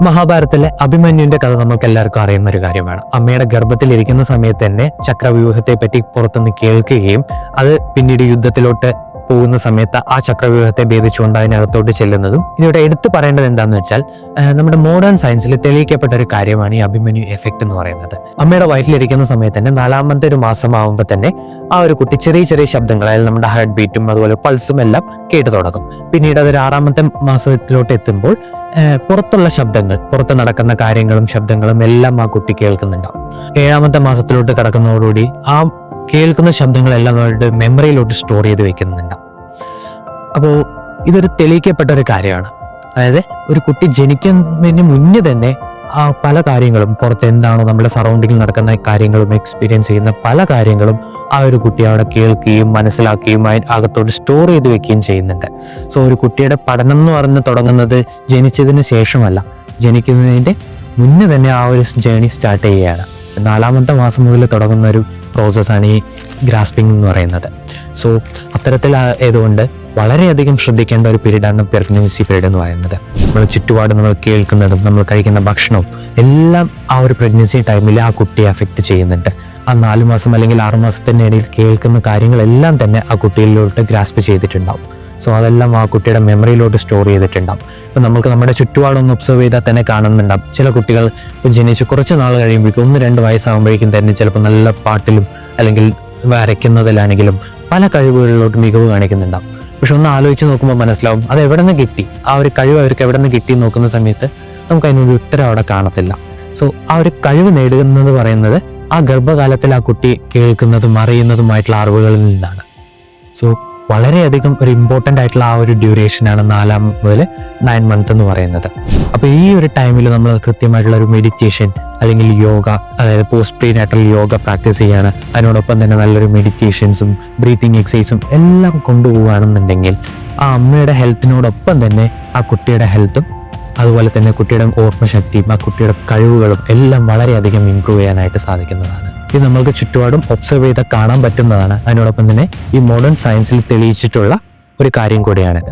മഹാഭാരതത്തിലെ അഭിമന്യുവിന്റെ കഥ നമുക്ക് എല്ലാവർക്കും അറിയുന്ന ഒരു കാര്യമാണ്. അമ്മയുടെ ഗർഭത്തിലിരിക്കുന്ന സമയത്ത് തന്നെ ചക്രവ്യൂഹത്തെ പറ്റി പുറത്തുനിന്ന് കേൾക്കുകയും അത് പിന്നീട് യുദ്ധത്തിലോട്ട് പോകുന്ന സമയത്ത് ആ ചക്രവ്യൂഹത്തെ ഭേദിച്ചുകൊണ്ട് അതിനകത്തോട്ട് ചെല്ലുന്നതും. ഇതിവിടെ എടുത്തു പറയേണ്ടത് എന്താണെന്ന് വെച്ചാൽ നമ്മുടെ മോഡേൺ സയൻസിൽ തെളിയിക്കപ്പെട്ട ഒരു കാര്യമാണ് ഈ അഭിമന്യു എഫക്റ്റ് എന്ന് പറയുന്നത്. അമ്മയുടെ വയറ്റിലിരിക്കുന്ന സമയത്ത് തന്നെ 4ാമത്തെ ഒരു മാസമാകുമ്പോൾ തന്നെ ആ ഒരു കുട്ടി ചെറിയ ചെറിയ ശബ്ദങ്ങൾ, അതായത് നമ്മുടെ ഹാർട്ട് ബീറ്റും അതുപോലെ പൾസും എല്ലാം കേട്ടു തുടങ്ങും. പിന്നീട് അതൊരു 6ാമത്തെ മാസത്തിലോട്ട് എത്തുമ്പോൾ പുറത്തുള്ള ശബ്ദങ്ങൾ, പുറത്ത് നടക്കുന്ന കാര്യങ്ങളും ശബ്ദങ്ങളും എല്ലാം ആ കുട്ടി കേൾക്കുന്നുണ്ടാവും. 7ാമത്തെ മാസത്തിലോട്ട് കടക്കുന്നതോടുകൂടി ആ കേൾക്കുന്ന ശബ്ദങ്ങളെല്ലാം അവരുടെ മെമ്മറിയിലോട്ട് സ്റ്റോർ ചെയ്ത് വെക്കുന്നുണ്ടാവും. അപ്പോൾ ഇതൊരു തെളിയിക്കപ്പെട്ട ഒരു കാര്യമാണ്. അതായത് ഒരു കുട്ടി ജനിക്കുന്നതിന് മുന്നേ തന്നെ ആ പല കാര്യങ്ങളും, പുറത്ത് എന്താണോ നമ്മുടെ സറൗണ്ടിങ്ങിൽ നടക്കുന്ന കാര്യങ്ങളും എക്സ്പീരിയൻസ് ചെയ്യുന്ന പല കാര്യങ്ങളും ആ ഒരു കുട്ടി അവിടെ കേൾക്കുകയും മനസ്സിലാക്കുകയും അകത്തോട്ട് സ്റ്റോർ ചെയ്ത് വെക്കുകയും ചെയ്യുന്നുണ്ട്. സോ ഒരു കുട്ടിയുടെ പഠനം എന്ന് പറഞ്ഞ് തുടങ്ങുന്നത് ജനിച്ചതിന് ശേഷമല്ല, ജനിക്കുന്നതിൻ്റെ മുന്നേ തന്നെ ആ ഒരു ജേണി സ്റ്റാർട്ട് ചെയ്യുകയാണ്. 4ാമത്തെ മാസം മുതൽ തുടങ്ങുന്ന ഒരു പ്രോസസ്സാണ് ഈ ഗ്രാസ്പിംഗ് എന്ന് പറയുന്നത്. സോ അത്തരത്തിലായതുകൊണ്ട് വളരെയധികം ശ്രദ്ധിക്കേണ്ട ഒരു പീരീഡാണ് പ്രഗ്നൻസി പീരീഡ് എന്ന് പറയുന്നത്. നമ്മൾ ചുറ്റുപാട് നമ്മൾ കേൾക്കുന്നതും നമ്മൾ കഴിക്കുന്ന ഭക്ഷണവും എല്ലാം ആ ഒരു പ്രഗ്നൻസി ടൈമിൽ ആ കുട്ടിയെ അഫക്റ്റ് ചെയ്യുന്നുണ്ട്. ആ 4 മാസം അല്ലെങ്കിൽ 6 മാസത്തിൻ്റെ ഇടയിൽ കേൾക്കുന്ന കാര്യങ്ങളെല്ലാം തന്നെ ആ കുട്ടിയിലോട്ട് ഗ്രാസ്പ് ചെയ്തിട്ടുണ്ടാവും. സോ അതെല്ലാം ആ കുട്ടിയുടെ മെമ്മറിയിലോട്ട് സ്റ്റോർ ചെയ്തിട്ടുണ്ടാവും. ഇപ്പം നമുക്ക് നമ്മുടെ ചുറ്റുപാടൊന്ന് ഒബ്സർവ് ചെയ്താൽ തന്നെ കാണുന്നുണ്ടാവും. ചില കുട്ടികൾ ജനിച്ച് കുറച്ച് നാൾ കഴിയുമ്പോഴേക്കും 1-2 വയസ്സാകുമ്പോഴേക്കും തന്നെ ചിലപ്പോൾ നല്ല പാട്ടിലും അല്ലെങ്കിൽ വരയ്ക്കുന്നതിലാണെങ്കിലും പല കഴിവുകളിലോട്ട് മികവ് കാണിക്കുന്നുണ്ടാവും. പക്ഷെ ഒന്ന് ആലോചിച്ച് നോക്കുമ്പോൾ മനസ്സിലാവും അത് എവിടെ നിന്ന് കിട്ടി, ആ ഒരു കഴിവ് അവർക്ക് എവിടെ നിന്ന് കിട്ടി നോക്കുന്ന സമയത്ത് നമുക്ക് അതിനൊരു ഉത്തരം അവിടെ കാണത്തില്ല. സോ ആ ഒരു കഴിവ് നേടുന്നത് പറയുന്നത് ആ ഗർഭകാലത്തിൽ ആ കുട്ടി കേൾക്കുന്നതും അറിയുന്നതുമായിട്ടുള്ള അറിവുകളിൽ നിന്നാണ്. സോ വളരെയധികം ഒരു ഇമ്പോർട്ടൻ്റ് ആയിട്ടുള്ള ആ ഒരു ഡ്യൂറേഷനാണ് 4 മുതൽ 9 മന്ത് എന്ന് പറയുന്നത്. അപ്പോൾ ഈ ഒരു ടൈമിൽ നമ്മൾ കൃത്യമായിട്ടുള്ള ഒരു മെഡിറ്റേഷൻ അല്ലെങ്കിൽ യോഗ, അതായത് പോസ്റ്റ് പ്രീനാറ്റൽ യോഗ പ്രാക്ടീസ് ചെയ്യാണ്. അതിനോടൊപ്പം തന്നെ നല്ലൊരു മെഡിറ്റേഷൻസും ബ്രീത്തിങ് എക്സസൈസും എല്ലാം കൊണ്ടുപോവുകയാണെന്നുണ്ടെങ്കിൽ ആ അമ്മയുടെ ഹെൽത്തിനോടൊപ്പം തന്നെ ആ കുട്ടിയുടെ ഹെൽത്തും അതുപോലെ തന്നെ കുട്ടിയുടെ ഓർമ്മശക്തിയും ആ കുട്ടിയുടെ കഴിവുകളും എല്ലാം വളരെയധികം ഇമ്പ്രൂവ് ചെയ്യാനായിട്ട് സാധിക്കുന്നതാണ്. ഇത് നമ്മൾക്ക് ചുറ്റുപാടും ഒബ്സർവ് ചെയ്താൽ കാണാൻ പറ്റുന്നതാണ്. അതിനോടൊപ്പം തന്നെ ഈ മോഡേൺ സയൻസിൽ തെളിയിച്ചിട്ടുള്ള ഒരു കാര്യം കൂടിയാണിത്.